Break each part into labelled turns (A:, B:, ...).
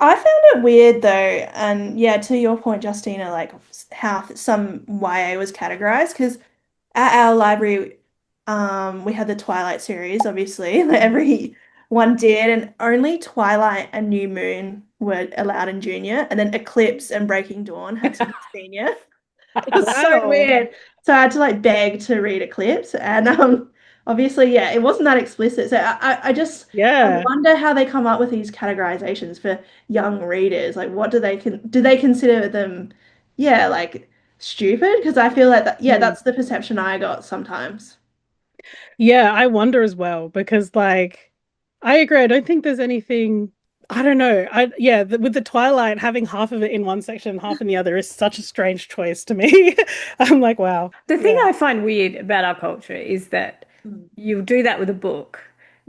A: I found it weird though, and yeah, to your point, Justina, like how some YA was categorized because at our library, we had the Twilight series, obviously, like everyone did, and only Twilight and New Moon were allowed in junior, and then Eclipse and Breaking Dawn had to be senior. It was so
B: Wow.
A: weird. So I had to like beg to read Eclipse, and obviously, yeah, it wasn't that explicit. So I
B: Yeah.
A: wonder how they come up with these categorizations for young readers. Like, what do they consider them? Yeah, like stupid? Because I feel like that. Yeah,
B: Hmm.
A: that's the perception I got sometimes.
B: Yeah, I wonder as well because like I agree. I don't think there's anything I don't know. With the Twilight having half of it in one section and half in the other is such a strange choice to me. I'm like, wow.
C: The thing
B: Yeah.
C: I find weird about our culture is that
A: Mm,
C: you'll do that with a book,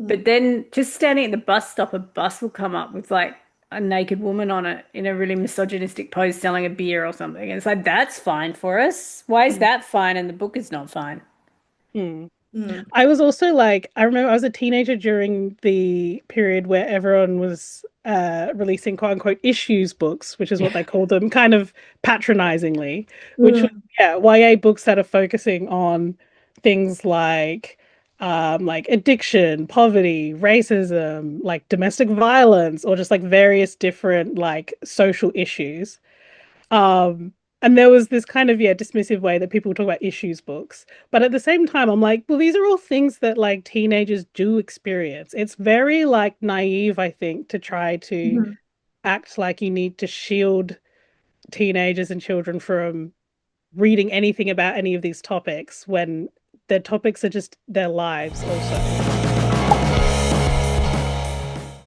C: but
A: mm,
C: then just standing at the bus stop, a bus will come up with like a naked woman on it in a really misogynistic pose selling a beer or something. And it's like, that's fine for us. Why is
A: mm,
C: that fine and the book is not fine?
B: Hmm.
A: mm.
B: I was also like, I remember I was a teenager during the period where everyone was releasing quote unquote issues books, which is what they called them, kind of patronizingly, which was
A: Mm.
B: yeah, YA books that are focusing on things like addiction, poverty, racism, like domestic violence, or just like various different like social issues. Um, and there was this kind of, yeah, dismissive way that people talk about issues books. But at the same time, I'm like, well, these are all things that like teenagers do experience. It's very like naive, I think, to try to
A: Mhm.
B: act like you need to shield teenagers and children from reading anything about any of these topics when their topics are just their lives also.